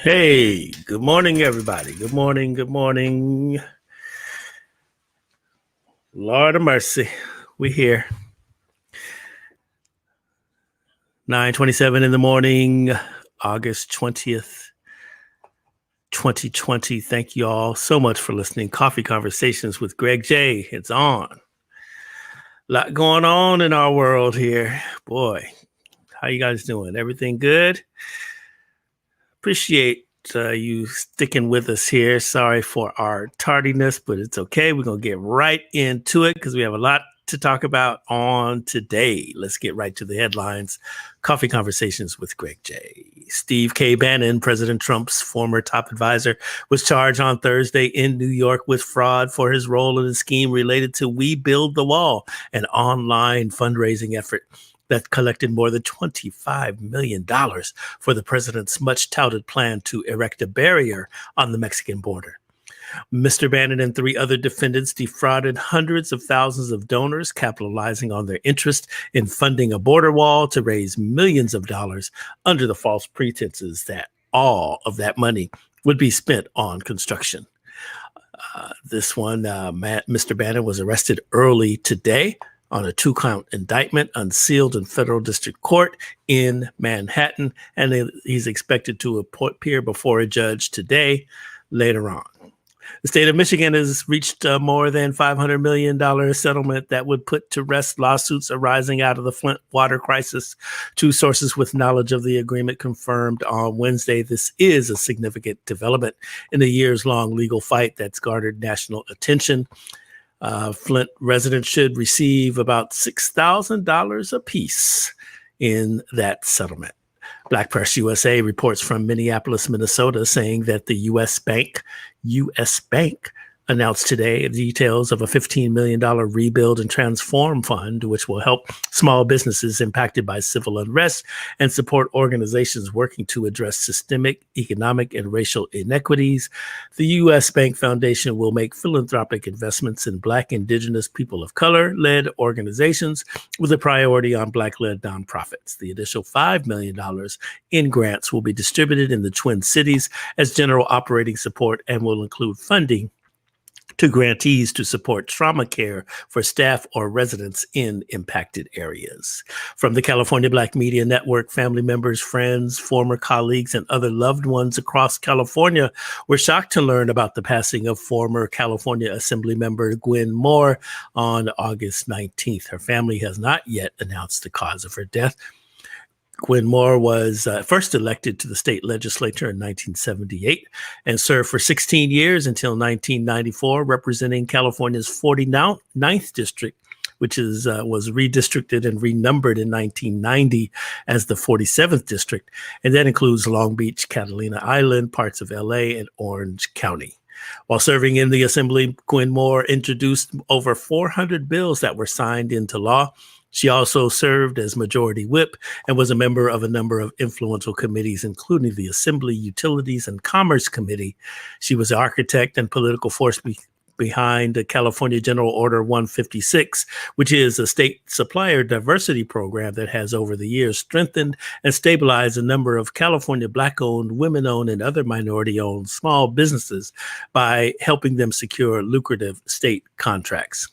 Hey, good morning, everybody. Good morning. Good morning. Lord of mercy. We here. 9:27 in the morning, August 20th, 2020. Thank you all so much for listening. Coffee Conversations with Greg J. It's on. A lot going on in our world here. Boy, how you guys doing? Everything good? Appreciate you sticking with us here. Sorry for our tardiness, but it's okay. We're going to get right into it because we have a lot to talk about on today. Let's get right to the headlines. Coffee Conversations with Greg J. Steve K. Bannon, President Trump's former top advisor, was charged on Thursday in New York with fraud for his role in a scheme related to We Build the Wall, an online fundraising effort that collected more than $25 million for the president's much-touted plan to erect a barrier on the Mexican border. Mr. Bannon and three other defendants defrauded hundreds of thousands of donors, capitalizing on their interest in funding a border wall to raise millions of dollars under the false pretenses that all of that money would be spent on construction. Mr. Bannon was arrested early today on a 2-count indictment unsealed in federal district court in Manhattan, and he's expected to appear before a judge today later on. The state of Michigan has reached a more than $500 million settlement that would put to rest lawsuits arising out of the Flint water crisis. Two sources with knowledge of the agreement confirmed on Wednesday this is a significant development in a years-long legal fight that's garnered national attention. Flint residents should receive about $6,000 apiece in that settlement. Black Press USA reports from Minneapolis, Minnesota, saying that the U.S. Bank announced today details of a $15 million rebuild and transform fund, which will help small businesses impacted by civil unrest and support organizations working to address systemic, economic, and racial inequities. The U.S. Bank Foundation will make philanthropic investments in Black, Indigenous, people of color-led organizations with a priority on Black-led nonprofits. The additional $5 million in grants will be distributed in the Twin Cities as general operating support and will include funding to grantees to support trauma care for staff or residents in impacted areas. From the California Black Media Network, family members, friends, former colleagues, and other loved ones across California were shocked to learn about the passing of former California Assembly member Gwen Moore on August 19th. Her family has not yet announced the cause of her death. Gwen Moore was first elected to the state legislature in 1978 and served for 16 years until 1994, representing California's 49th district, which was redistricted and renumbered in 1990 as the 47th district. And that includes Long Beach, Catalina Island, parts of LA, and Orange County. While serving in the Assembly, Gwen Moore introduced over 400 bills that were signed into law. She also served as Majority Whip and was a member of a number of influential committees, including the Assembly Utilities and Commerce Committee. She was the architect and political force behind the California General Order 156, which is a state supplier diversity program that has over the years strengthened and stabilized a number of California Black-owned, women-owned, and other minority-owned small businesses by helping them secure lucrative state contracts.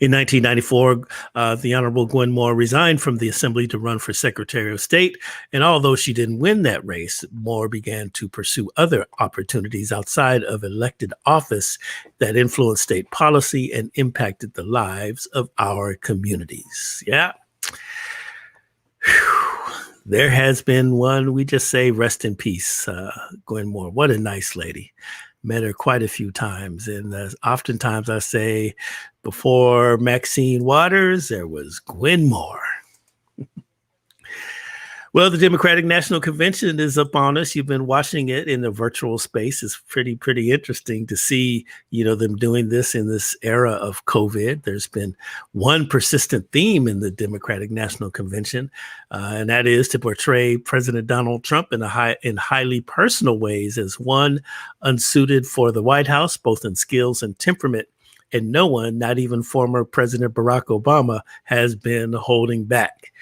In 1994, the Honorable Gwen Moore resigned from the Assembly to run for Secretary of State, and although she didn't win that race, Moore began to pursue other opportunities outside of elected office that influenced state policy and impacted the lives of our communities. Yeah. Whew. There has been one, we just say rest in peace, Gwen Moore. What a nice lady. Met her quite a few times. And oftentimes I say, before Maxine Waters, there was Gwen Moore. Well, the Democratic National Convention is upon us. You've been watching it in the virtual space. It's pretty interesting to see, them doing this in this era of COVID. There's been one persistent theme in the Democratic National Convention, and that is to portray President Donald Trump in highly personal ways as one unsuited for the White House, both in skills and temperament. And no one, not even former President Barack Obama, has been holding back.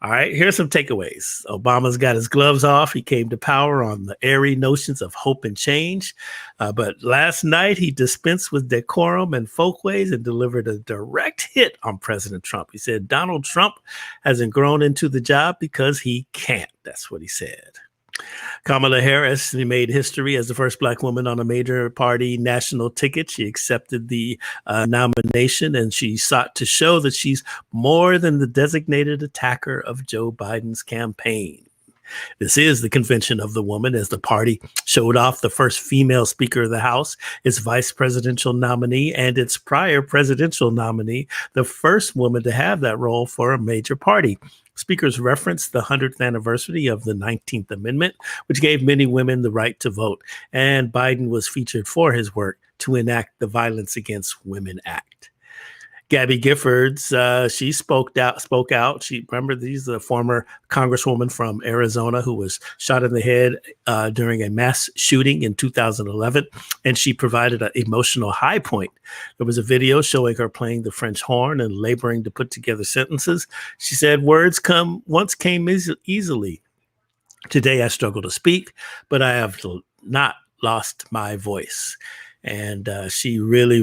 All right, here's some takeaways. Obama's got his gloves off. He came to power on the airy notions of hope and change. But last night, he dispensed with decorum and folkways and delivered a direct hit on President Trump. He said Donald Trump hasn't grown into the job because he can't. That's what he said. Kamala Harris made history as the first Black woman on a major party national ticket. She accepted the nomination, and she sought to show that she's more than the designated attacker of Joe Biden's campaign. This is the convention of the woman, as the party showed off the first female Speaker of the House, its vice presidential nominee, and its prior presidential nominee, the first woman to have that role for a major party. Speakers referenced the 100th anniversary of the 19th Amendment, which gave many women the right to vote, and Biden was featured for his work to enact the Violence Against Women Act. Gabby Giffords, she spoke out. She's the former congresswoman from Arizona who was shot in the head during a mass shooting in 2011, and she provided an emotional high point. There was a video showing her playing the French horn and laboring to put together sentences. She said, "Words once came easily. Today I struggle to speak, but I have not lost my voice." And she really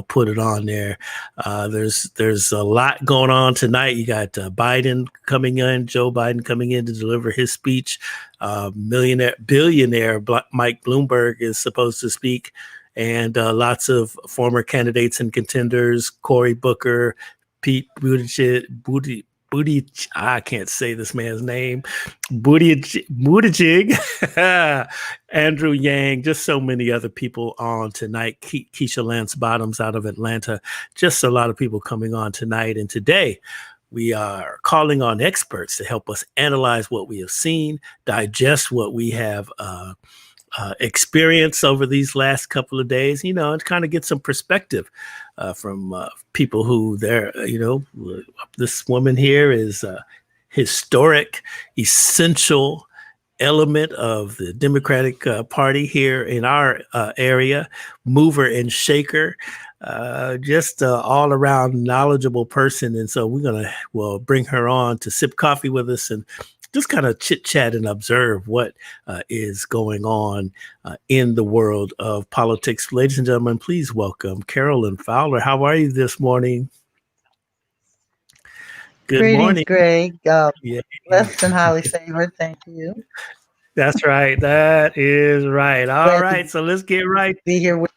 put it on there. There's a lot going on tonight. You got Biden coming in, Joe Biden coming in to deliver his speech. Billionaire Mike Bloomberg is supposed to speak, and lots of former candidates and contenders: Cory Booker, Pete Buttigieg, I can't say this man's name. Buttigieg, Andrew Yang, just so many other people on tonight. Keisha Lance Bottoms out of Atlanta. Just a lot of people coming on tonight. And today we are calling on experts to help us analyze what we have seen, digest what we have experience over these last couple of days, and kind of get some perspective from people who this woman here is a historic, essential element of the Democratic Party here in our area, mover and shaker, just all around knowledgeable person. And so we'll bring her on to sip coffee with us and just kind of chit chat and observe what is going on in the world of politics. Ladies and gentlemen, please welcome Carolyn Fowler. How are you this morning? Good morning. Greg. Blessed and highly favored. Thank you. That's right. That is right. All right. So let's get right. Be here with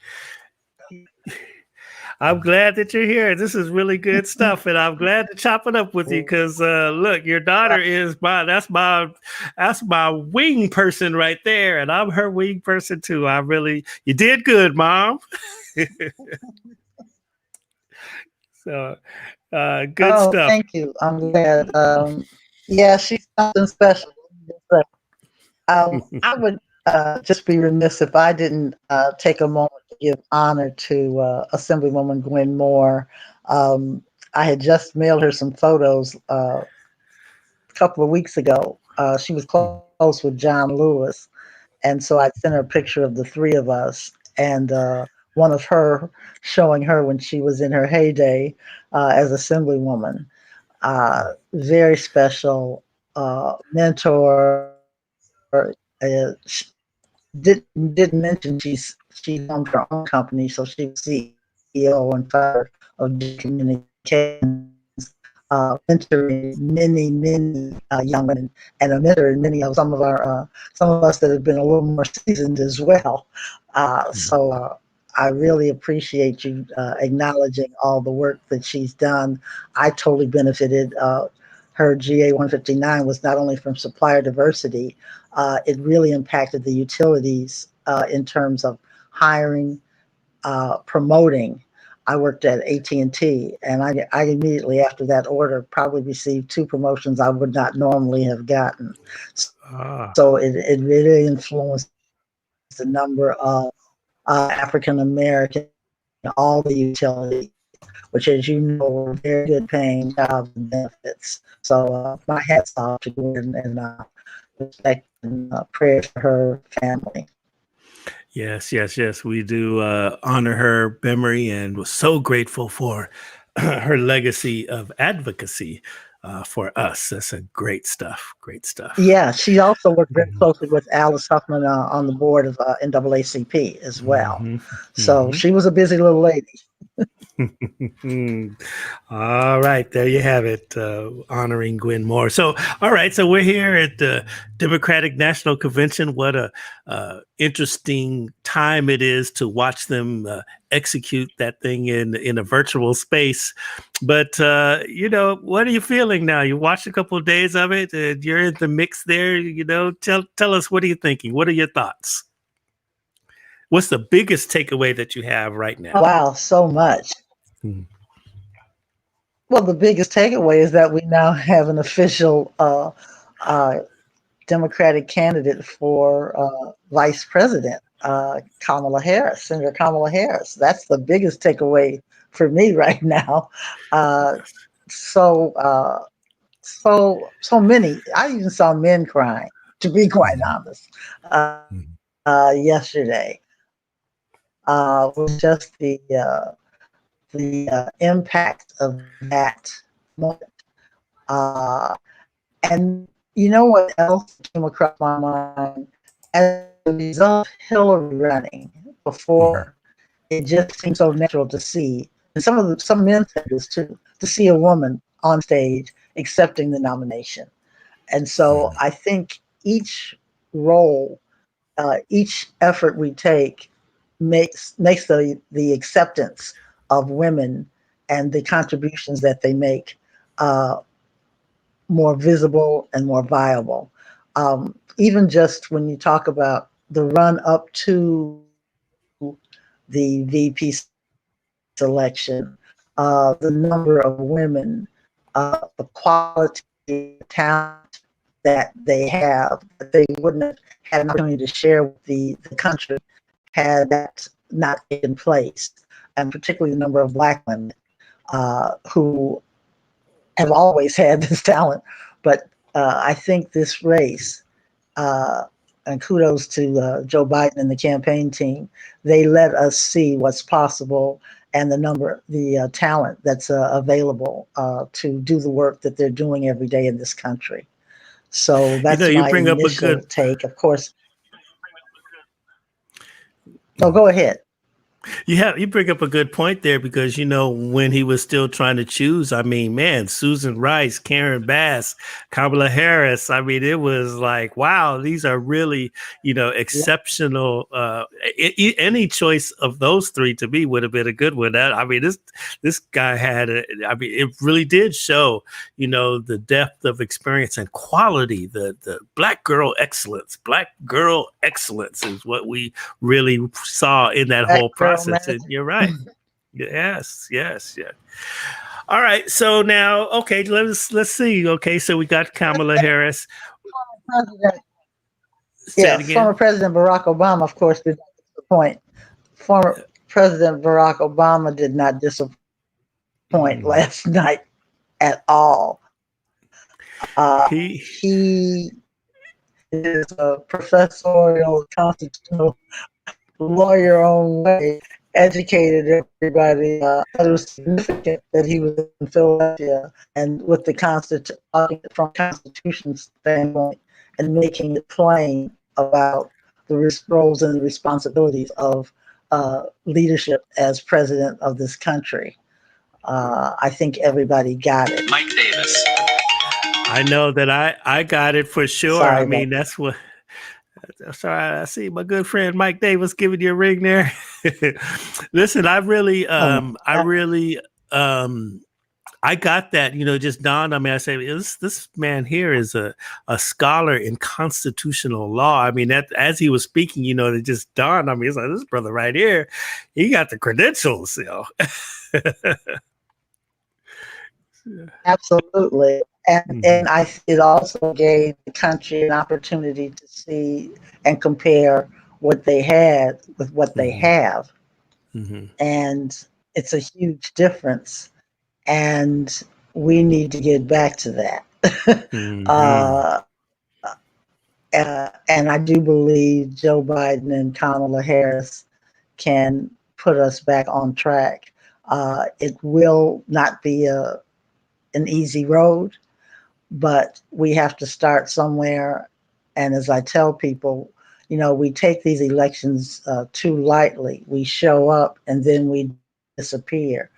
I'm glad that you're here. This is really good stuff, and I'm glad to chop it up with you because look, your daughter is that's my wing person right there, and I'm her wing person too. You did good, Mom. So good stuff. Thank you. I'm glad. Yeah, she's something special. I would just be remiss if I didn't take a moment to give honor to Assemblywoman Gwen Moore. I had just mailed her some photos a couple of weeks ago. She was close with John Lewis, and so I sent her a picture of the three of us, and one of her showing her when she was in her heyday as Assemblywoman. Very special mentor. Didn't mention she owned her own company, so she was CEO and founder of Communications, mentoring many young women, and a mentor in many of some of us that have been a little more seasoned as well. So I really appreciate you acknowledging all the work that she's done. I totally benefited. Her GA 159 was not only from supplier diversity, it really impacted the utilities in terms of hiring, promoting. I worked at AT&T, and I immediately after that order probably received 2 promotions I would not normally have gotten. So it really influenced the number of African American, all the utilities, which, as you know, were very good paying jobs and benefits. So my hat's off to Gwen, and respect and prayers for her family. Yes. We do honor her memory, and we're so grateful for her legacy of advocacy for us. That's a great stuff. Great stuff. Yeah, she also worked very closely with Alice Huffman on the board of NAACP as well. Mm-hmm. So she was a busy little lady. All right, there you have it, honoring Gwen Moore. So, all right, so we're here at the Democratic National Convention. What a interesting time it is to watch them execute that thing in a virtual space. But what are you feeling now? You watched a couple of days of it, and you're in the mix there. Tell us, what are you thinking? What are your thoughts? What's the biggest takeaway that you have right now? Wow, so much. Hmm. Well, the biggest takeaway is that we now have an official Democratic candidate for vice president, Kamala Harris, Senator Kamala Harris. That's the biggest takeaway for me right now. Uh, so, so many. I even saw men crying, to be quite honest, yesterday. Was just the impact of that moment. Uh, and you know what else came across my mind? As a result of Hillary running before, it just seemed so natural to see, and some men said this too, to see a woman on stage accepting the nomination. And so I think each role, each effort we take makes the acceptance of women and the contributions that they make uh, more visible and more viable. Even just when you talk about the run up to the VP selection, the number of women, the quality, talent that they have, that they wouldn't have had an opportunity to share with the country had that not taken place, and particularly the number of Black women who have always had this talent. But I think this race, and kudos to Joe Biden and the campaign team, they let us see what's possible and the talent that's available to do the work that they're doing every day in this country. So that's You my bring up a initial good take. Of course. No, go ahead. You bring up a good point there, because when he was still trying to choose, I mean, man, Susan Rice, Karen Bass, Kamala Harris, I mean, it was like, wow, these are really exceptional. Any choice of those three to me would have been a good one. I mean, this guy it really did show the depth of experience and quality. The black girl excellence is what we really saw in that whole process. And you're right. Yes. All right. So now, okay, let's see. Okay, so we got Kamala Harris. Say it again. Former President Barack Obama, of course, did not disappoint. Former President Barack Obama did not disappoint last night at all. He is a professorial, constitutional lawyer own way, educated everybody. It was significant that he was in Philadelphia and with the from Constitution standpoint and making it plain about the roles and the responsibilities of leadership as president of this country. I think everybody got it. Mike Davis. I know that I got it for sure. Sorry I mean, that's what. Sorry, I see my good friend Mike Davis giving you a ring there. Listen, I got that, just dawned on me. I say, this man here is a scholar in constitutional law. I mean, that as he was speaking, it just dawned on me. It's like, this brother right here, he got the credentials, Absolutely. And it also gave the country an opportunity to see and compare what they had with what they have. And it's a huge difference. And we need to get back to that. And I do believe Joe Biden and Kamala Harris can put us back on track. It will not be an easy road. but we have to start somewhere. And as I tell people, we take these elections too lightly. We show up and then we disappear.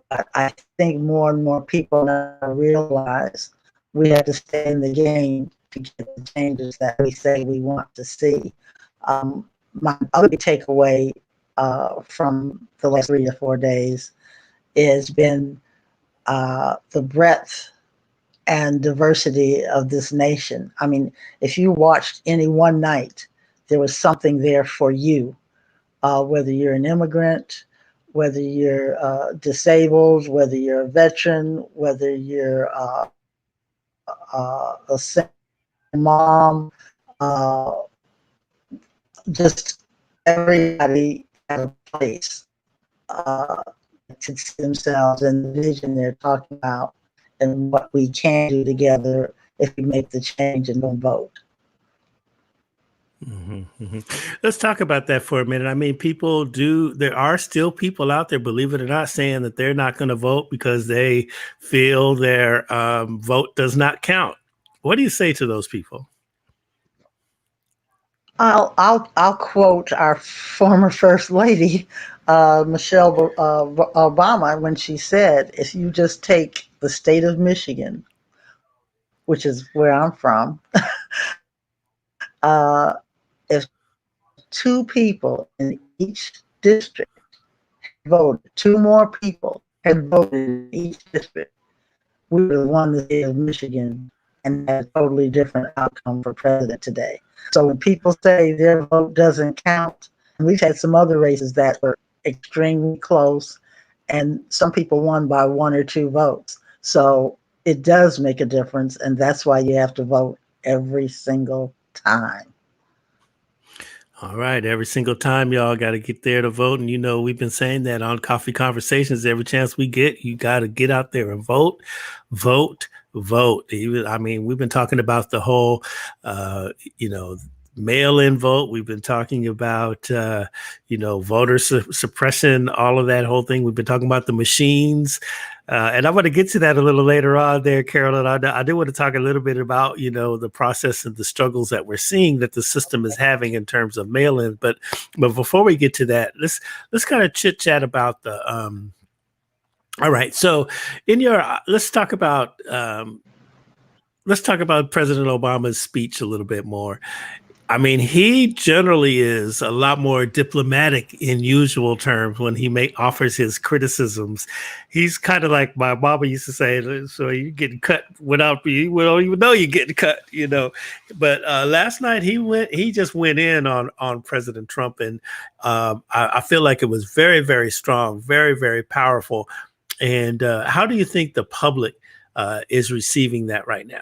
But I think more and more people now realize we have to stay in the game to get the changes that we say we want to see. My other big takeaway from the last 3 to 4 days has been the breadth and diversity of this nation. I mean, if you watched any one night, there was something there for you, whether you're an immigrant, whether you're disabled, whether you're a veteran, whether you're a single mom, uh, just everybody had a place to see themselves in the vision they're talking about and what we can do together if we make the change and don't vote. Let's talk about that for a minute. I mean, there are still people out there, believe it or not, saying that they're not going to vote because they feel their vote does not count. What do you say to those people? I'll quote our former First Lady, Michelle Obama, when she said, "If you just take the state of Michigan, which is where I'm from, if two people in each district voted, two more people had voted in each district, we would have won the state of Michigan and had a totally different outcome for president today." So when people say their vote doesn't count, and we've had some other races that were extremely close, and some people won by 1 or 2 votes. So it does make a difference, and that's why you have to vote every single time. All right. Every single time, y'all got to get there to vote. And, we've been saying that on Coffee Conversations. Every chance we get, you got to get out there and vote, vote, vote. I mean, we've been talking about the whole, mail-in vote. We've been talking about, voter suppression, all of that whole thing. We've been talking about the machines. And I want to get to that a little later on there, Carolyn. I do want to talk a little bit about, the process and the struggles that we're seeing that the system is having in terms of mail-in. But before we get to that, let's kind of chit chat about the. All right. So let's talk about President Obama's speech a little bit more. I mean, he generally is a lot more diplomatic in usual terms when he offers his criticisms. He's kind of like my mama used to say, "So you're getting cut without you don't even know you're getting cut," But last night he just went in on President Trump, and I feel like it was very, very strong, very, very powerful. And how do you think the public is receiving that right now?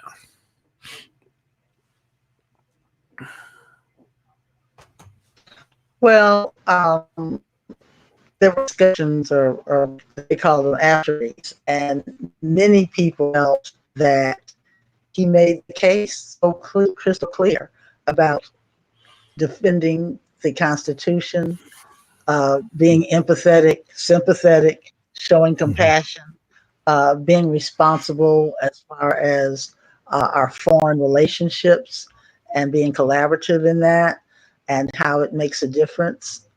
Well, there were discussions, or they call them afterreads, and many people felt that he made the case so crystal clear about defending the Constitution, being empathetic, sympathetic, showing compassion, being responsible as far as our foreign relationships and being collaborative in that, and how it makes a difference,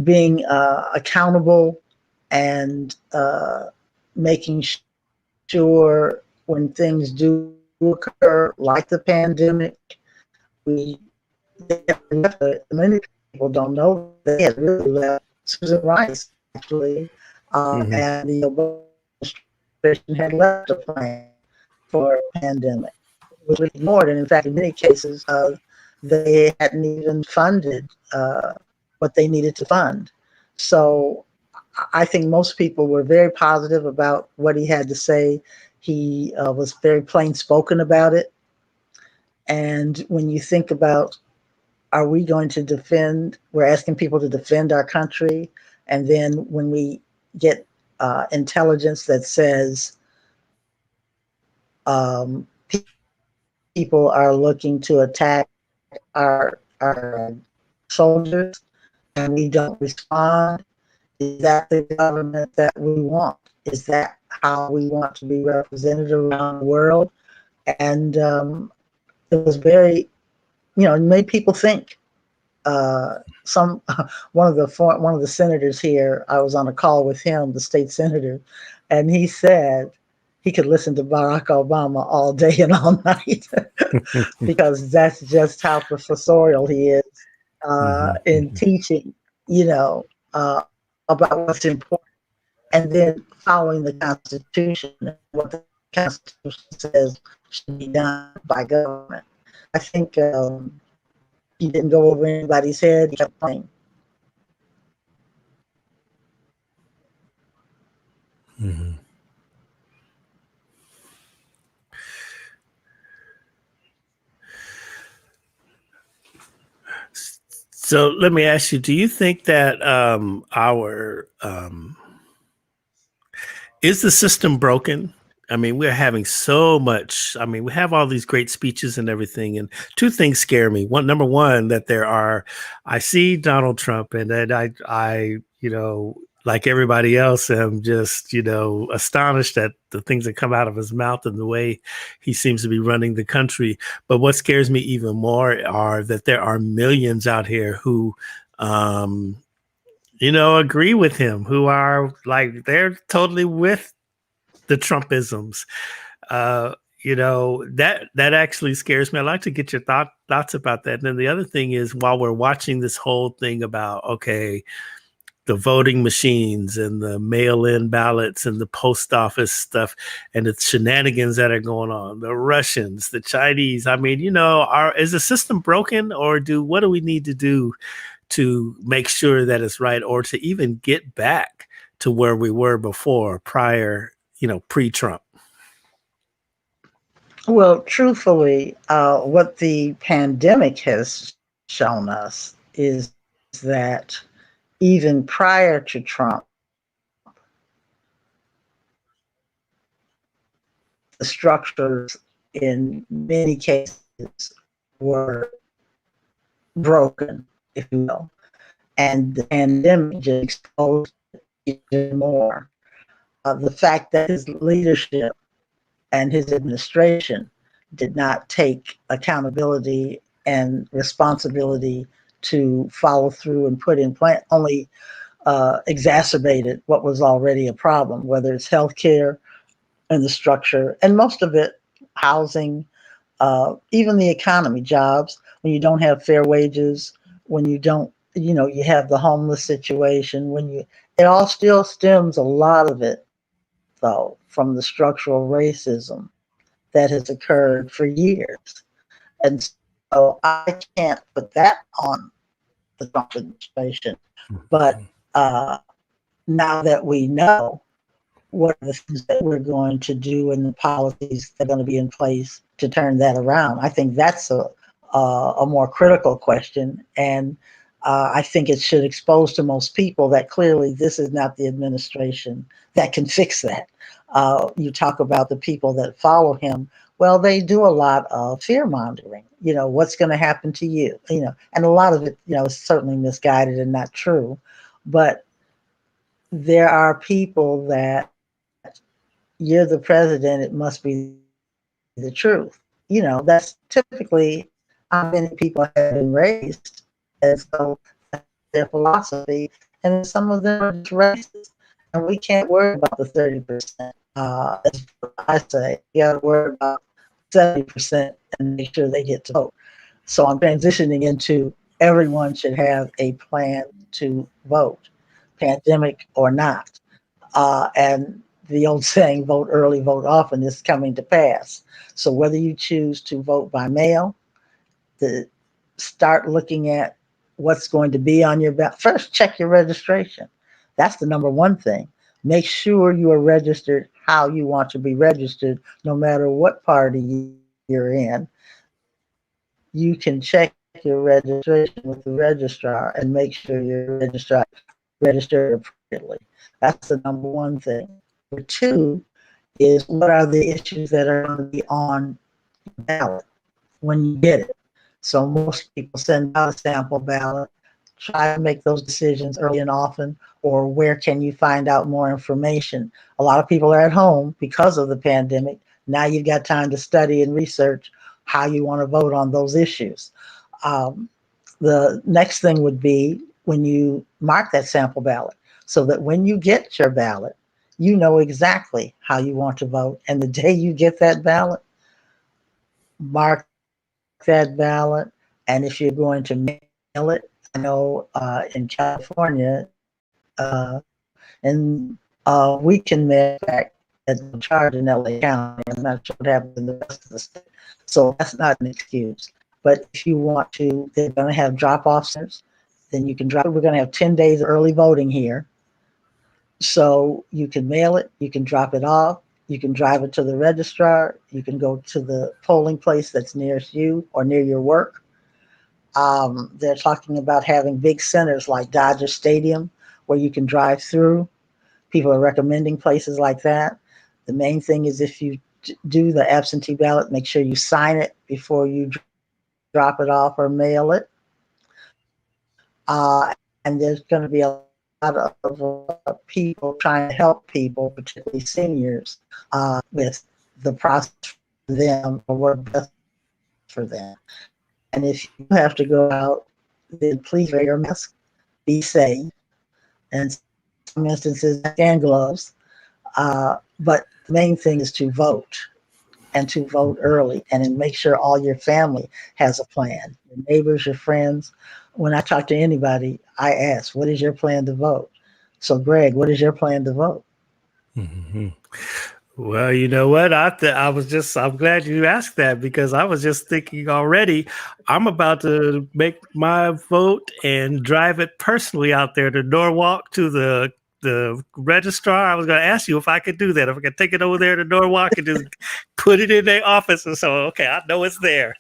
being accountable, and making sure when things do occur, like the pandemic, we many people don't know they had really left Susan Rice, actually, and the administration had left a plan for a pandemic, which was ignored. And in fact, in many cases, they hadn't even funded what they needed to fund. So I think most people were very positive about what he had to say. He was very plain spoken about it. And when you think about, are we going to defend, we're asking people to defend our country. And then when we get intelligence that says people are looking to attack our soldiers and we don't respond, is that the government that we want? Is that how we want to be represented around the world. And it was very, it made people think. Some one of the senators here, I was on a call with him, the state senator, and he said he could listen to Barack Obama all day and all night because that's just how professorial he is in teaching, you know, about what's important, and then following the Constitution and what the Constitution says should be done by government. I think he didn't go over anybody's head. He kept playing. Mm-hmm. So let me ask you: do you think that our is the system broken? I mean, we're having so much. I mean, we have all these great speeches and everything. And two things scare me. Number one, that I see Donald Trump, and that like everybody else, am just, astonished at the things that come out of his mouth and the way he seems to be running the country. But what scares me even more are that there are millions out here who, agree with him, who are like, they're totally with the Trumpisms. That actually scares me. I'd like to get your thoughts about that. And then the other thing is, while we're watching this whole thing about, okay, the voting machines and the mail-in ballots and the post office stuff and the shenanigans that are going on, the Russians, the Chinese, I mean, is the system broken, or what do we need to do to make sure that it's right, or to even get back to where we were before, pre-Trump? Well, truthfully, what the pandemic has shown us is that even prior to Trump, the structures in many cases were broken, if you will, and the pandemic just exposed it even more. The fact that his leadership and his administration did not take accountability and responsibility to follow through and put in place only exacerbated what was already a problem, whether it's healthcare and the structure, and most of it housing, even the economy, jobs. When you don't have fair wages, when you don't, you have the homeless situation, it all still stems, a lot of it, though, from the structural racism that has occurred for years. And so I can't put that on the Trump administration. But now that we know what are the things that we're going to do and the policies that are going to be in place to turn that around, I think that's a more critical question. And I think it should expose to most people that clearly this is not the administration that can fix that. You talk about the people that follow him. Well, they do a lot of fear mongering. What's going to happen to you? And a lot of it, is certainly misguided and not true. But there are people that, you're the president, it must be the truth. That's typically how many people have been raised. And so that's their philosophy. And some of them are just racist. And we can't worry about the 30%. As I say, you got to worry about 70% and make sure they get to vote. So I'm transitioning into everyone should have a plan to vote, pandemic or not. And the old saying, vote early, vote often, is coming to pass. So whether you choose to vote by mail, to start looking at what's going to be on your ballot. First, check your registration. That's the number one thing. Make sure you are registered how you want to be registered, no matter what party you're in. You can check your registration with the registrar and make sure you're registered appropriately. That's the number one thing. Number two is, what are the issues that are going to be on the ballot when you get it? So most people send out a sample ballot. try to make those decisions early and often, or where can you find out more information? A lot of people are at home because of the pandemic. Now you've got time to study and research how you want to vote on those issues. Um, the next thing would be when you mark that sample ballot, so that when you get your ballot, you know exactly how you want to vote. And the day you get that ballot, mark that ballot. And if you're going to mail it, I know in California, and we can mail back at the charge in LA County. I'm not sure what happens in the rest of the state. So that's not an excuse. But if you want to, they're going to have drop-off centers. Then you can drop it. We're going to have 10 days of early voting here. So you can mail it, you can drop it off, you can drive it to the registrar, you can go to the polling place that's nearest you or near your work. They're talking about having big centers like Dodger Stadium where you can drive through. People are recommending places like that. The main thing is if you do the absentee ballot, make sure you sign it before you drop it off or mail it. And there's going to be a lot of people trying to help people, particularly seniors, with the process for them or what best for them. And if you have to go out, then please wear your mask, be safe, and in some instances, and gloves. But the main thing is to vote and to vote early and make sure all your family has a plan, your neighbors, your friends. When I talk to anybody, I ask, what is your plan to vote? So Greg, what is your plan to vote? Mm-hmm. Well, you know what? I'm glad you asked that, because I was just thinking already, I'm about to make my vote and drive it personally out there to Norwalk to the registrar. I was going to ask you if I could do that, if I could take it over there to Norwalk and just put it in their office. And so, okay, I know it's there.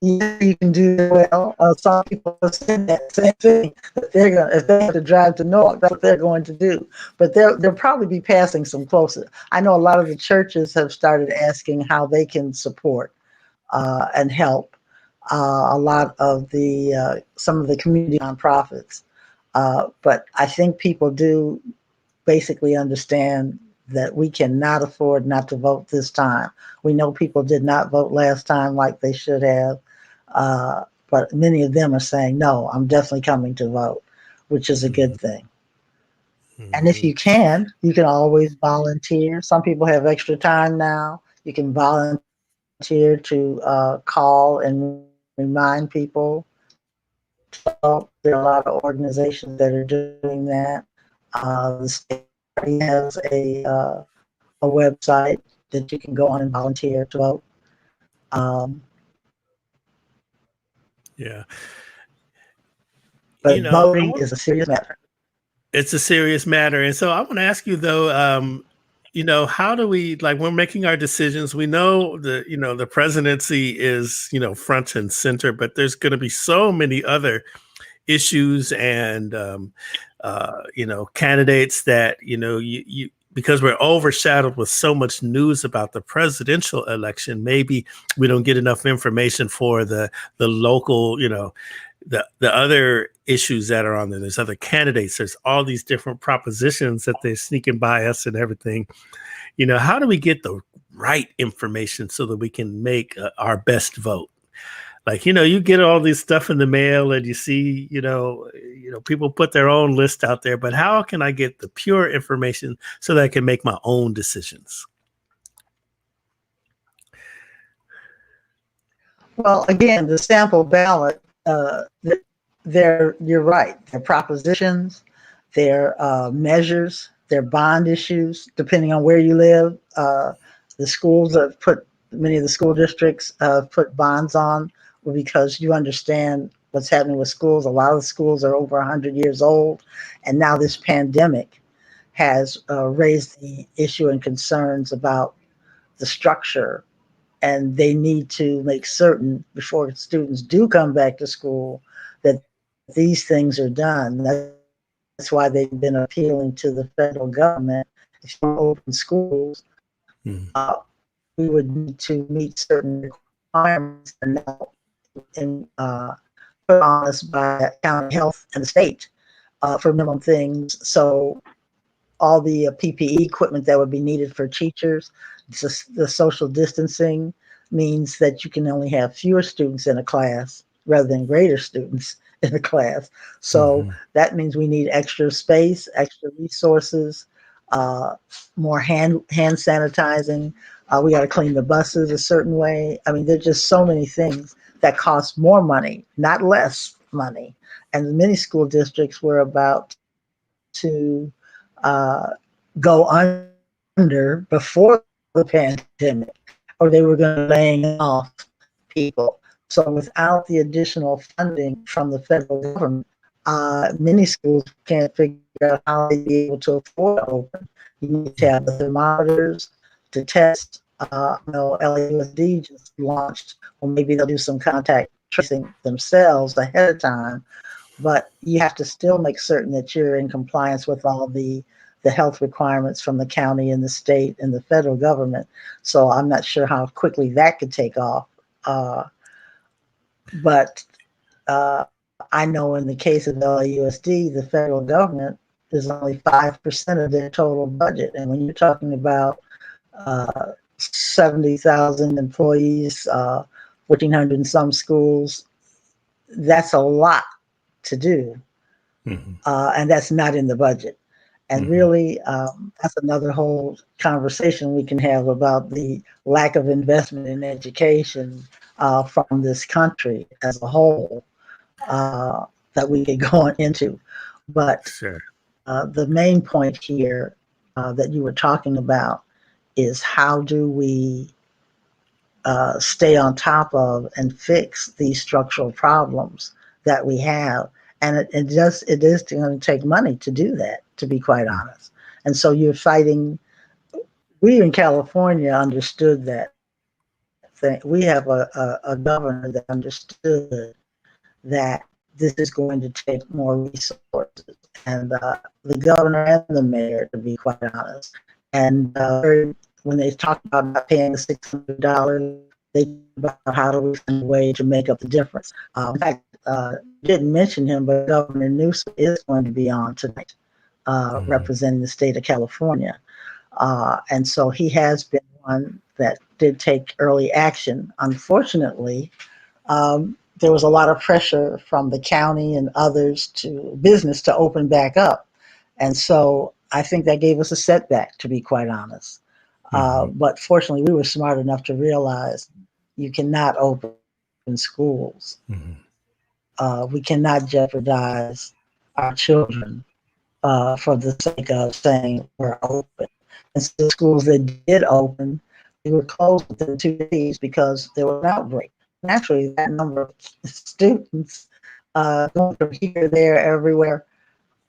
Yeah, you can do that. Well, some people have said that same thing. That they're going, if they have to drive to North, that's what they're going to do. But they'll probably be passing some closer. I know a lot of the churches have started asking how they can support and help. A lot of the some of the community nonprofits. But I think people do basically understand that we cannot afford not to vote this time. We know people did not vote last time like they should have. But many of them are saying, no, I'm definitely coming to vote, which is a good thing. Mm-hmm. And if you can always volunteer. Some people have extra time now. You can volunteer to call and remind people. So there are a lot of organizations that are doing that. The state has a website that you can go on and volunteer to vote. Yeah. But voting is a serious matter. It's a serious matter. And so I want to ask you though, how do we, like, we're making our decisions. We know the presidency is, front and center, but there's going to be so many other issues and, candidates that, you because we're overshadowed with so much news about the presidential election, maybe we don't get enough information for the local, the other issues that are on there. There's other candidates. There's all these different propositions that they're sneaking by us and everything. How do we get the right information so that we can make our best vote? Like, you get all this stuff in the mail and you see, people put their own list out there, but how can I get the pure information so that I can make my own decisions? Well, again, the sample ballot, you're right. They're propositions, they're measures, they're bond issues, depending on where you live. The schools have many of the school districts put bonds on because you understand what's happening with schools. A lot of the schools are over 100 years old, and now this pandemic has raised the issue and concerns about the structure, and they need to make certain before students do come back to school that these things are done. That's why they've been appealing to the federal government. If you open schools, we would need to meet certain requirements are now put on us by county health and the state for minimum things. So all the PPE equipment that would be needed for teachers, the social distancing means that you can only have fewer students in a class rather than greater students in a class. So that means we need extra space, extra resources, more hand sanitizing. We got to clean the buses a certain way. I mean, there's just so many things that cost more money, not less money. And many school districts were about to go under before the pandemic, or they were going to laying off people. So without the additional funding from the federal government, many schools can't figure out how they'd be able to afford to open. You need to have the thermometers to test. LAUSD just launched, or maybe they'll do some contact tracing themselves ahead of time, but you have to still make certain that you're in compliance with all the health requirements from the county and the state and the federal government. So I'm not sure how quickly that could take off. But I know in the case of LAUSD, the federal government is only 5% of their total budget. And when you're talking about 70,000 employees, 1,400 in some schools, that's a lot to do. And that's not in the budget. And really, that's another whole conversation we can have about the lack of investment in education from this country as a whole that we could go into. But the main point here that you were talking about is how do we stay on top of and fix these structural problems that we have. And it is going to take money to do that, to be quite honest. And so you're fighting. We in California understood that thing. We have a governor that understood that this is going to take more resources, and the governor and the mayor, to be quite honest. And when they talk about not paying the $600, they talk about how do we find a way to make up the difference. In fact, didn't mention him, but Governor Newsom is going to be on tonight, representing the state of California. And so he has been one that did take early action. Unfortunately, there was a lot of pressure from the county and others to business to open back up. And so I think that gave us a setback, to be quite honest. But fortunately, we were smart enough to realize you cannot open schools. We cannot jeopardize our children for the sake of saying we're open. And so the schools that did open, they were closed within 2 days because there was an outbreak. Naturally, that number of students going from here, there, everywhere,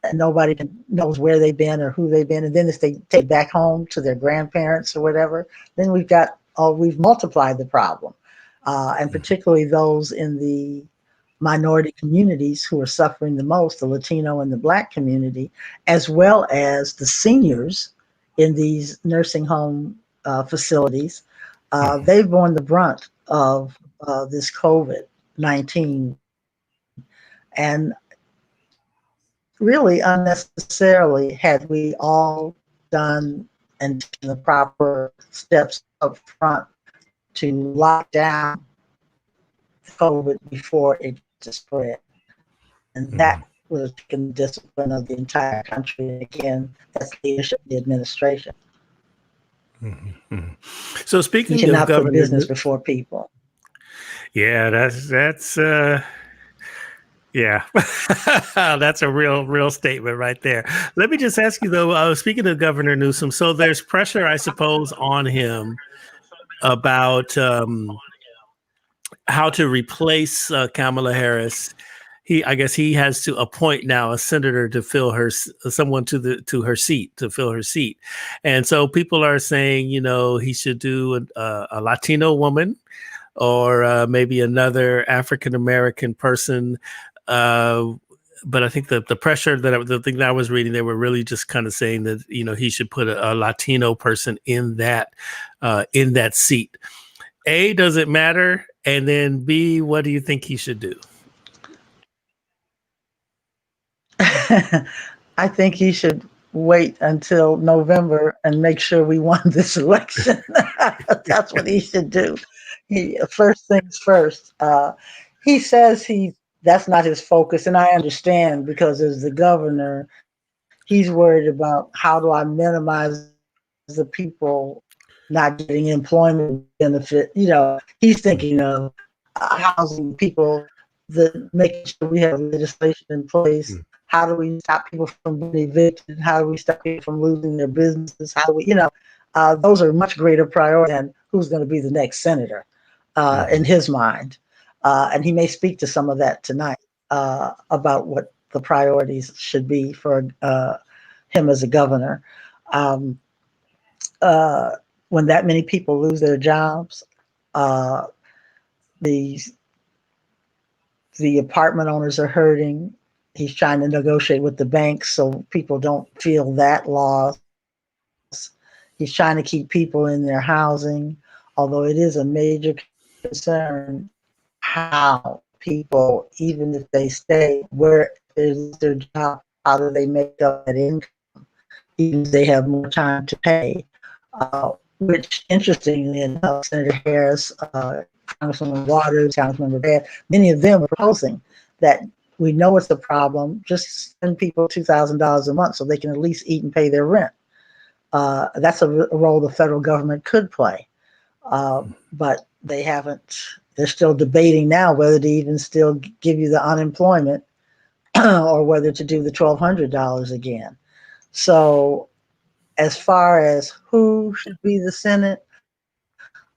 and nobody knows where they've been or who they've been. And then if they take back home to their grandparents or whatever, then we've multiplied the problem. And particularly those in the minority communities who are suffering the most, the Latino and the Black community, as well as the seniors in these nursing home facilities. They've borne the brunt of this COVID-19, and really unnecessarily, had we all done and taken the proper steps up front to lock down COVID before it spread. And that would have taken the discipline of the entire country. And again, that's the leadership of the administration. So speaking you cannot of Governor, put business before people. Yeah, that's yeah, that's a real statement right there. Let me just ask you though, speaking of Governor Newsom, so there's pressure, I suppose, on him about how to replace Kamala Harris. I guess he has to appoint now a senator to fill someone to her seat, to fill her seat. And so people are saying, he should do a Latino woman or maybe another African-American person. But I think the pressure the thing that I was reading, they were really just kind of saying that, he should put a Latino person in that seat. Does it matter? And then B, what do you think he should do? I think he should wait until November and make sure we won this election. That's what he should do. First things first. He says that's not his focus, and I understand, because as the governor, he's worried about how do I minimize the people not getting employment benefit. He's thinking of housing people, making sure we have legislation in place. How do we stop people from being evicted? How do we stop people from losing their businesses? How do we, those are much greater priority than who's going to be the next senator in his mind. And he may speak to some of that tonight about what the priorities should be for him as a governor. When that many people lose their jobs, the apartment owners are hurting. He's trying to negotiate with the banks so people don't feel that loss. He's trying to keep people in their housing, although it is a major concern how people, even if they stay, where is their job, how do they make up that income, even if they have more time to pay. Which, interestingly enough, Senator Harris, Congresswoman Waters, Councilmember Baird, many of them are proposing that we know it's a problem, just send people $2,000 a month so they can at least eat and pay their rent. That's a role the federal government could play. But they haven't. They're still debating now whether to even still give you the unemployment or whether to do the $1,200 again. So as far as who should be the Senate,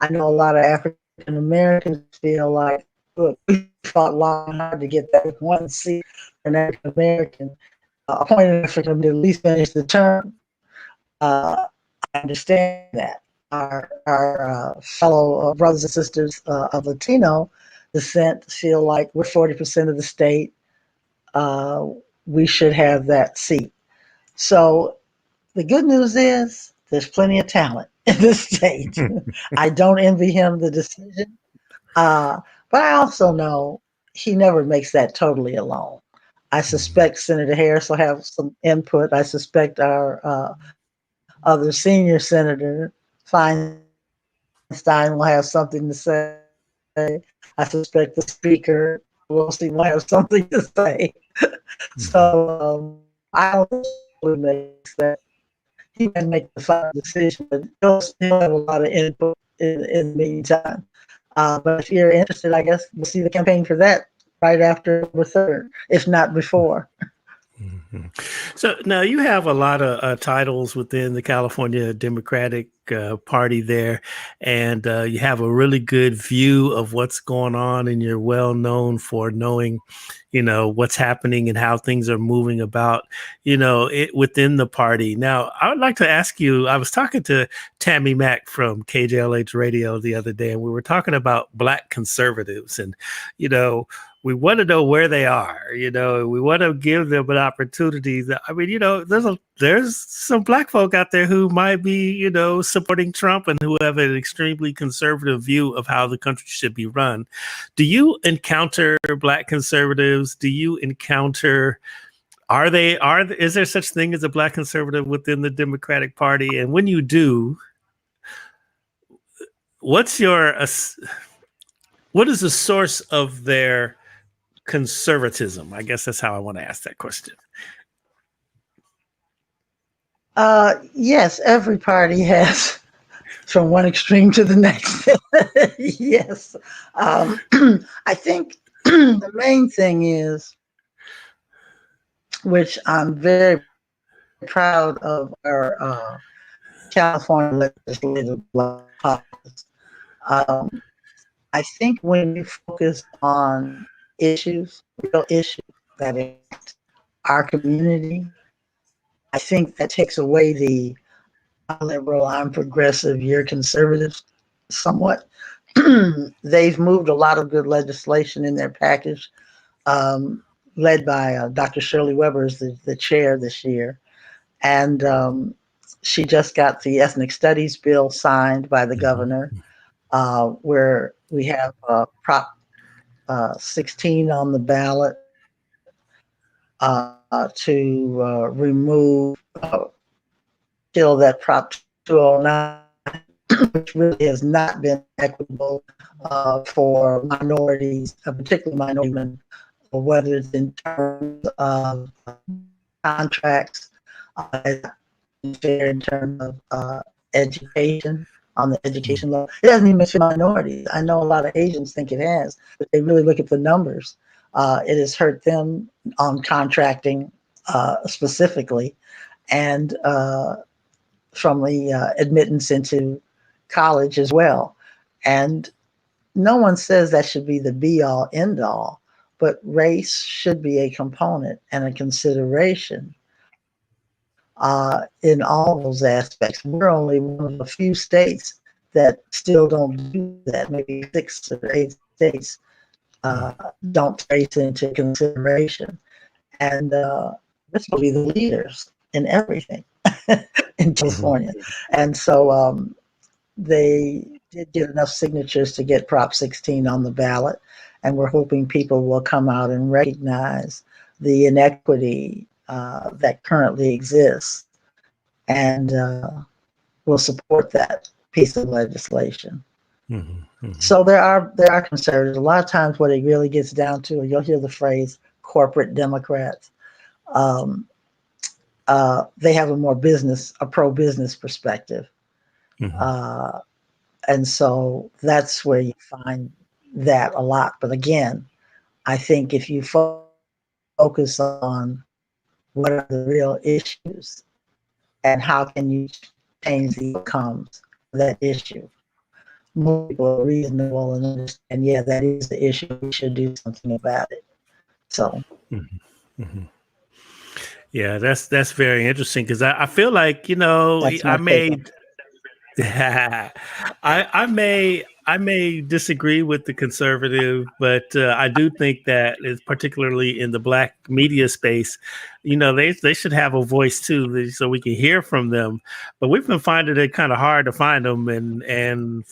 I know a lot of African Americans feel like, look, we fought long and hard to get that one seat for an African American. Appointed African American to at least finish the term. I understand that. Our fellow brothers and sisters of Latino descent feel like we're 40% of the state. We should have that seat. So the good news is there's plenty of talent in this state. I don't envy him the decision, but I also know he never makes that totally alone. I suspect Senator Harris will have some input. I suspect our other senior senator, Feinstein, will have something to say. I suspect the speaker, Wilson, will have something to say. So I don't think he makes that. He can make the final decision, but he'll have a lot of input in the meantime. But if you're interested, I guess we'll see the campaign for that right after the 3rd, if not before. So now you have a lot of titles within the California Democratic Party there, and you have a really good view of what's going on, and you're well known for knowing, what's happening and how things are moving about, within the party. Now, I would like to ask you, I was talking to Tammy Mack from KJLH Radio the other day, and we were talking about Black conservatives, and, we want to know where they are. We want to give them an opportunity. I mean, there's some Black folk out there who might be, supporting Trump and who have an extremely conservative view of how the country should be run. Do you encounter Black conservatives? Do you encounter? Is there such thing as a Black conservative within the Democratic Party? And when you do, what is the source of their conservatism? I guess that's how I want to ask that question. Yes, every party has from one extreme to the next. Yes. I think the main thing is, which I'm very proud of our California legislative caucus. I think when you focus on real issues that impact our community, I think that takes away the I'm liberal, I'm progressive, you're conservative somewhat. They've moved a lot of good legislation in their package, led by Dr. Shirley Weber as the chair this year. And she just got the ethnic studies bill signed by the governor. where we have Prop 16 on the ballot to remove, kill that Prop 209, which really has not been equitable for minorities, particularly minority women, whether it's in terms of contracts, in terms of education, on the education level. It hasn't even mentioned minorities. I know a lot of Asians think it has, but they really look at the numbers. It has hurt them on contracting specifically, and from the admittance into college as well. And no one says that should be the be all end all, but race should be a component and a consideration in all those aspects. We're only one of a few states that still don't do that. Maybe 6 or 8 states don't take into consideration. And this will be the leaders in everything in California. And so they did get enough signatures to get Prop 16 on the ballot. And we're hoping people will come out and recognize the inequity that currently exists, and will support that piece of legislation. So there are conservatives. A lot of times what it really gets down to, you'll hear the phrase corporate Democrats. They have a pro-business perspective. And so that's where you find that a lot. But again, I think if you focus on what are the real issues and how can you change the outcomes of that issue, more people are reasonable and understand, yeah, that is the issue. We should do something about it. So. Yeah, that's very interesting, because I feel like, I may disagree with the conservative, but I do think that, particularly in the Black media space, they should have a voice too, so we can hear from them. But we've been finding it kind of hard to find them, and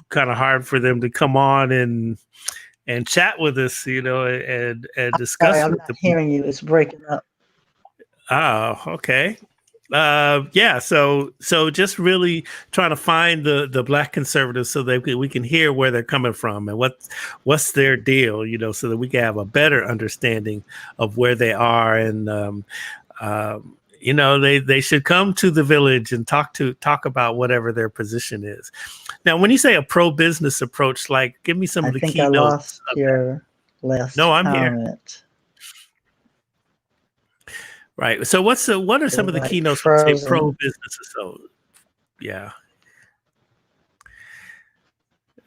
kind of hard for them to come on and chat with us, and discuss. I'm not hearing you. It's breaking up. Oh, okay. Yeah, so just really trying to find the Black conservatives, so that we can hear where they're coming from and what's their deal, so that we can have a better understanding of where they are. And they should come to the village and talk about whatever their position is. Now, when you say a pro-business approach, like, give me some of the keynotes. I lost your last I'm comment. Here. Right. So what are some of the keynotes when you say pro-business? So yeah.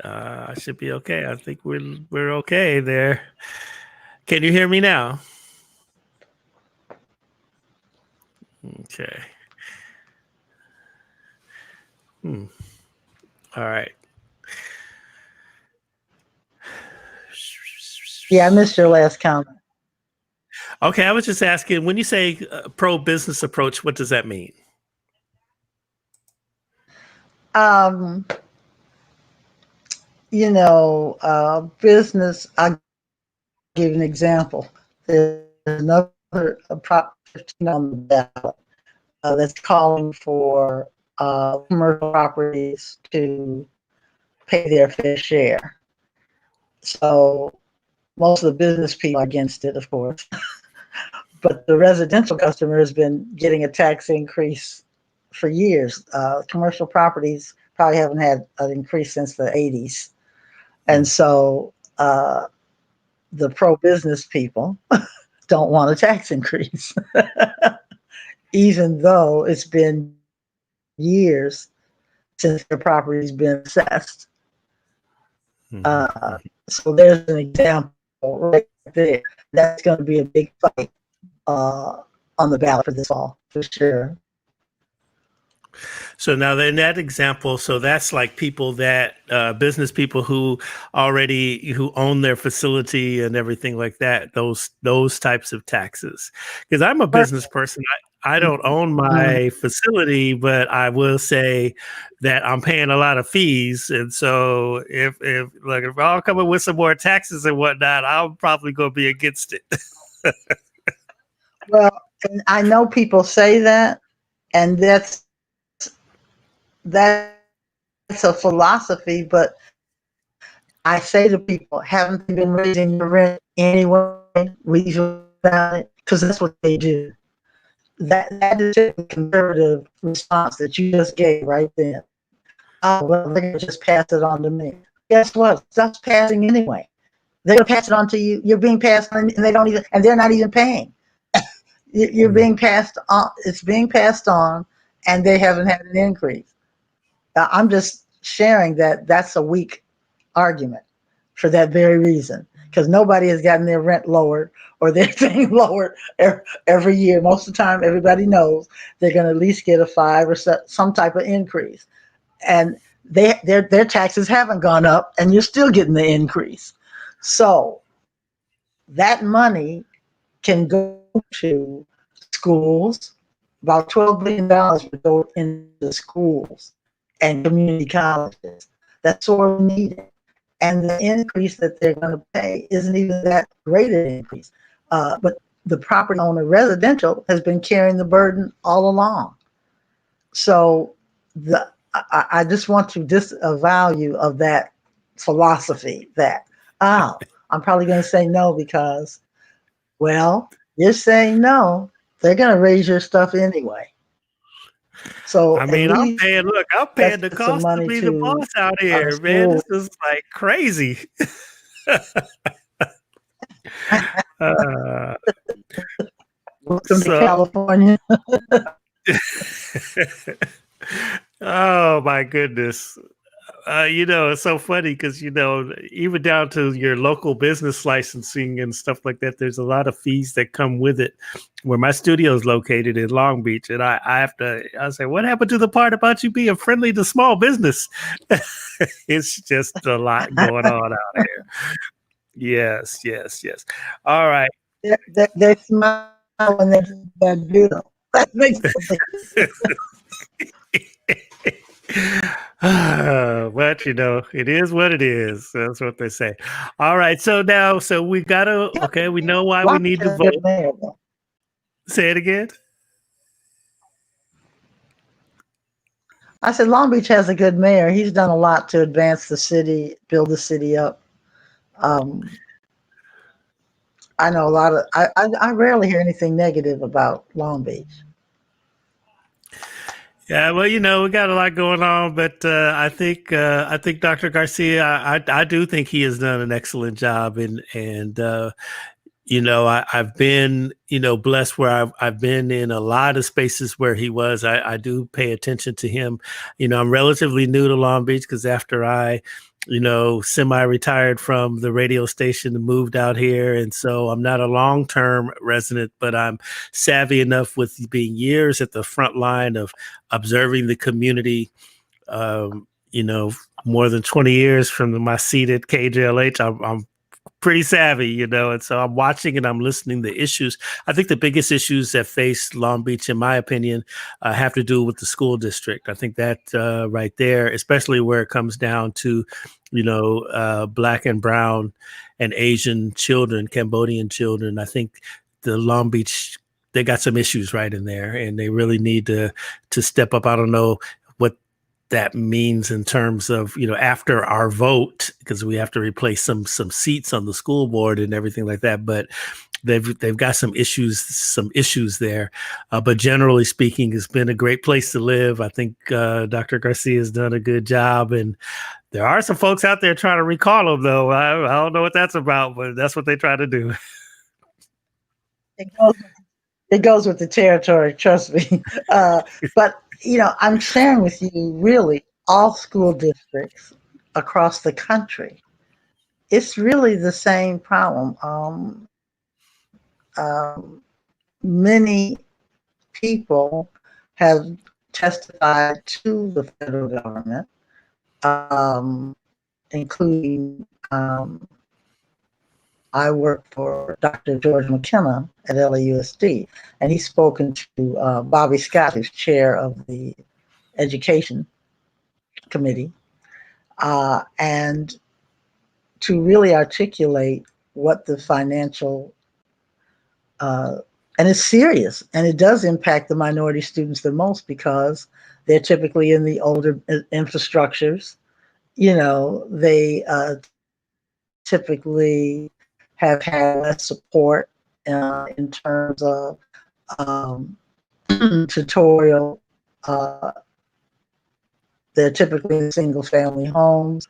I should be okay. I think we're okay there. Can you hear me now? Okay. All right. Yeah, I missed your last comment. Okay, I was just asking, when you say pro-business approach, what does that mean? Business, I'll give you an example. There's another Prop 15 on the ballot that's calling for commercial properties to pay their fair share. So most of the business people are against it, of course. But the residential customer has been getting a tax increase for years. Commercial properties probably haven't had an increase since the 80s. And so the pro-business people don't want a tax increase, even though it's been years since their property's been assessed. So there's an example right there. That's going to be a big fight on the ballot for this fall, for sure. So now in that example, so that's like people that business people who who own their facility and everything like that. Those types of taxes. Because I'm a business person, I don't own Mhm. my facility, but I will say that I'm paying a lot of fees, and so if I'll come up with some more taxes and whatnot, I'm probably going to be against it. Well, and I know people say that, and that's a philosophy, but I say to people, haven't they been raising your rent anyway, reason about it? Because that's what they do. That is a conservative response that you just gave right then. Oh, well, they're going to just pass it on to me. Guess what? Stuff's passing anyway. They're going to pass it on to you. You're being passed on, and they don't even, and they're not even paying. You're Mm. being passed on. It's being passed on, and they haven't had an increase. I'm just sharing that that's a weak argument for that very reason, because nobody has gotten their rent lowered or their thing lowered every year. Most of the time, everybody knows they're going to at least get a 5 or some type of increase, and their taxes haven't gone up, and you're still getting the increase. So that money can go to schools. About $12 billion would go into schools and community colleges. That's sorely needed. And the increase that they're going to pay isn't even that great an increase. But the property owner, residential, has been carrying the burden all along. So I just want to disavow you of that philosophy that, oh, I'm probably going to say no because, well, you're saying no, they're going to raise your stuff anyway. So I at mean, least I'm paying let's the get some cost to money be the to boss out our here, man. This school. is like crazy. uh, Welcome to so, California. oh my goodness. It's so funny because, even down to your local business licensing and stuff like that, there's a lot of fees that come with it. Where my studio is located in Long Beach, and I say, what happened to the part about you being friendly to small business? It's just a lot going on out here. Yes, yes, yes. All right. They smile when they're beautiful. That makes them But it is what it is. That's what they say. All right. So now, so we gotta, okay, we know why we Long Beach need to has a good vote. mayor, though. Say it again. I said Long Beach has a good mayor. He's done a lot to advance the city, build the city up. Um, I know a lot of. I rarely hear anything negative about Long Beach. Yeah, well, we got a lot going on, but I think Dr. Garcia, I do think he has done an excellent job, and I've been, blessed where I've been in a lot of spaces where he was. I do pay attention to him. I'm relatively new to Long Beach because after I, semi-retired from the radio station and moved out here. And so I'm not a long-term resident, but I'm savvy enough with being years at the front line of observing the community. Um, more than 20 years from my seat at KJLH, I'm pretty savvy, and so I'm watching and I'm listening to issues. I think the biggest issues that face Long Beach, in my opinion, have to do with the school district. I think that right there, especially where it comes down to, Black and brown and Asian children, Cambodian children. I think the Long Beach, they got some issues right in there, and they really need to step up. I don't know what that means in terms of after our vote, because we have to replace some seats on the school board and everything like that, but they've got some issues there, but generally speaking, it's been a great place to live. I think Dr. Garcia has done a good job, and there are some folks out there trying to recall him, though. I don't know what that's about, but that's what they try to do. It goes, it goes with the territory, trust me. But I'm sharing with you really all school districts across the country. It's really the same problem. Um, Many people have testified to the federal government, including I work for Dr. George McKenna at LAUSD, and he's spoken to Bobby Scott, who's chair of the Education Committee, and to really articulate what the financial and it's serious, and it does impact the minority students the most because they're typically in the older infrastructures. They typically have had less support in terms of tutorial. They're typically in single family homes.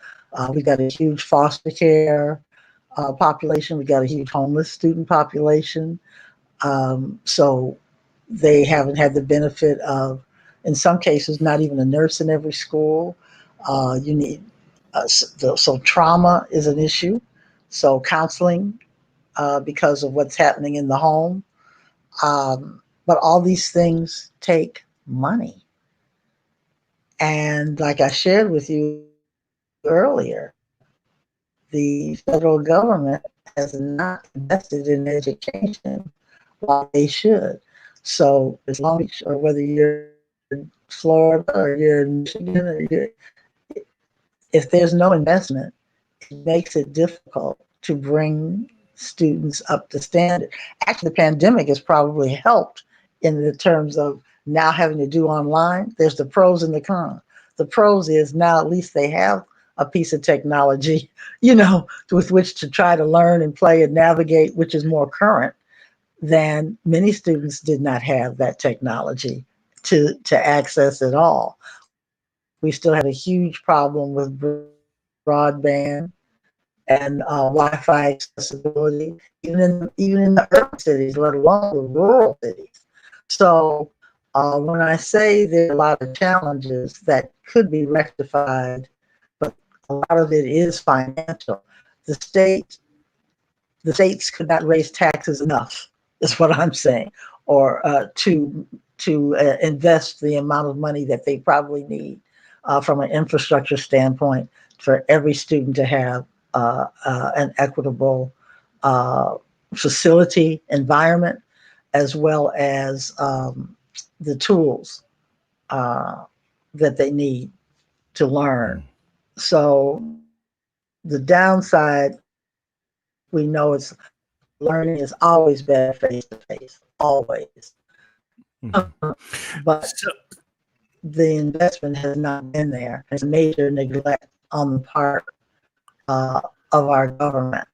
We got a huge foster care population. We got a huge homeless student population. So they haven't had the benefit of, in some cases, not even a nurse in every school. You need, so trauma is an issue. So counseling because of what's happening in the home. But all these things take money. And like I shared with you earlier, the federal government has not invested in education while they should. So as long as, or whether you're in Florida or you're in Michigan, if there's no investment, it makes it difficult to bring students up to standard. Actually, the pandemic has probably helped in the terms of now having to do online. There's the pros and the cons. The pros is now at least they have a piece of technology, with which to try to learn and play and navigate, which is more current than many students did not have that technology to access it all. We still have a huge problem with broadband and Wi-Fi accessibility, even in the urban cities, let alone the rural cities. So when I say there are a lot of challenges that could be rectified, but a lot of it is financial. The states could not raise taxes enough, is what I'm saying, or to invest the amount of money that they probably need from an infrastructure standpoint for every student to have an equitable facility environment, as well as the tools that they need to learn. So the downside, we know it's learning is always better face to face, always. But the investment has not been there. There's major neglect on the part of our government.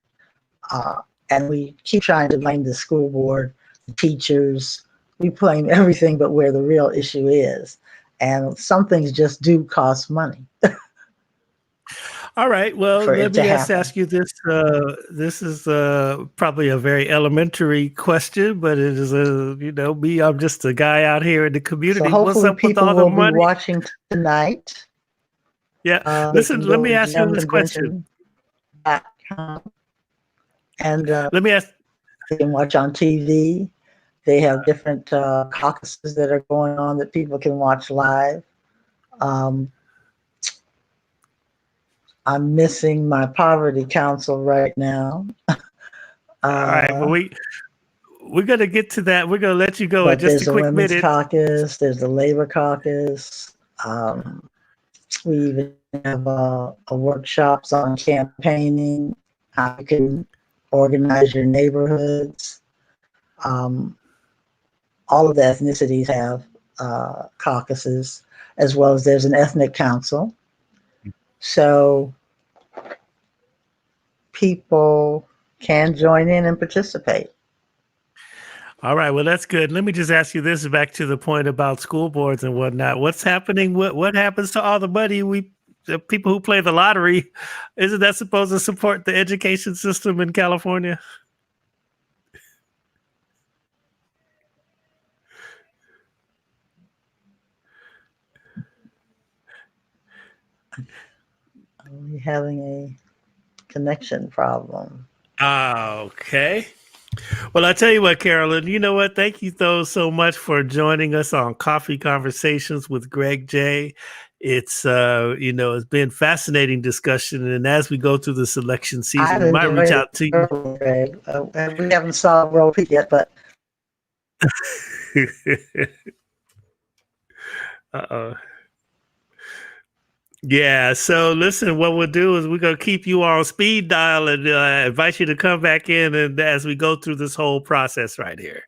And we keep trying to blame the school board, the teachers. We blame everything but where the real issue is. And some things just do cost money. All right. Well, let me ask you this. This is probably a very elementary question, but it is me. I'm just a guy out here in the community. So hopefully What's up with all the money? Be watching tonight. Yeah. Listen, let me ask you this question. And let me ask. They can watch on TV. They have different caucuses that are going on that people can watch live. I'm missing my poverty council right now. All right, but we're gonna get to that. We're gonna let you go in just a quick minute. There's the Women's Caucus. There's the Labor Caucus. We even have a workshops on campaigning, how you can organize your neighborhoods. All of the ethnicities have caucuses, as well as there's an ethnic council. So people can join in and participate. All right. Well, that's good. Let me just ask you this, back to the point about school boards and whatnot. What's happening? What happens to all the money the people who play the lottery? Isn't that supposed to support the education system in California? Are we having a connection problem? Okay. Well, I tell you what, Carolyn, you know what? Thank you so much for joining us on Coffee Conversations with Greg J. It's it's been fascinating discussion, and as we go through the selection season, I've we might reach enjoyed it out to you. thoroughly, Greg. And we haven't solved World Peace yet, but Uh-oh. Yeah. So listen, what we'll do is we're gonna keep you on speed dial and invite you to come back in, and as we go through this whole process right here.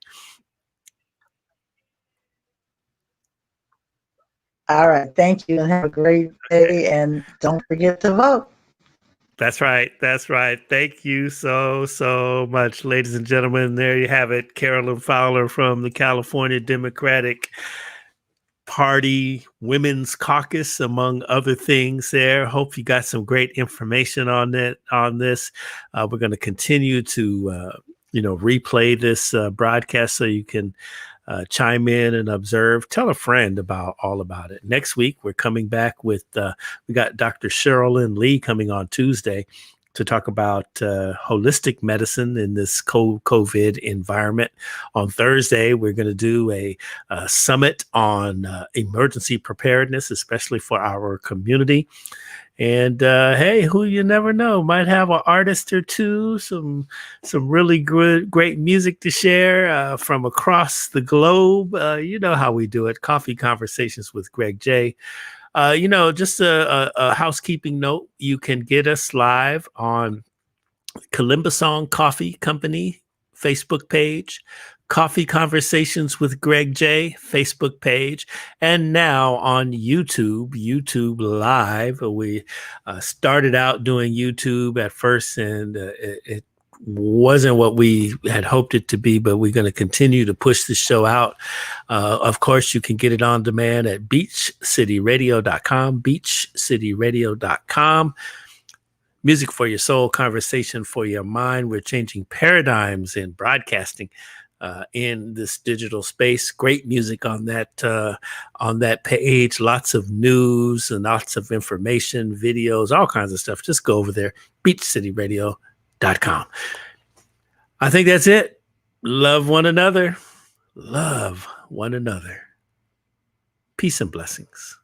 all right. Thank you and have a great day. And don't forget to vote. That's right. That's right. Thank you so much, ladies and gentlemen. There you have it. Carolyn Fowler from the California Democratic Party Women's Caucus, among other things there. Hope you got some great information on this. We're going to continue to replay this broadcast so you can chime in and observe. Tell a friend about all about it. Next week, we're coming back with, we got Dr. Sherilyn Lee coming on Tuesday to talk about holistic medicine in this COVID environment. On Thursday, we're going to do a summit on emergency preparedness, especially for our community. And hey, who you never know, might have an artist or two, some really great music to share from across the globe. You know how we do it. Coffee Conversations with Greg J. Just a housekeeping note, you can get us live on Kalimbasong Coffee Company Facebook page, Coffee Conversations with Greg J Facebook page, and now on YouTube Live. We started out doing YouTube at first, and it wasn't what we had hoped it to be, but we're going to continue to push the show out. Of course, you can get it on demand at beachcityradio.com, beachcityradio.com. Music for your soul, conversation for your mind. We're changing paradigms in broadcasting in this digital space. Great music on that page. Lots of news and lots of information, videos, all kinds of stuff. Just go over there, beachcityradio.com. I think that's it. Love one another. Love one another. Peace and blessings.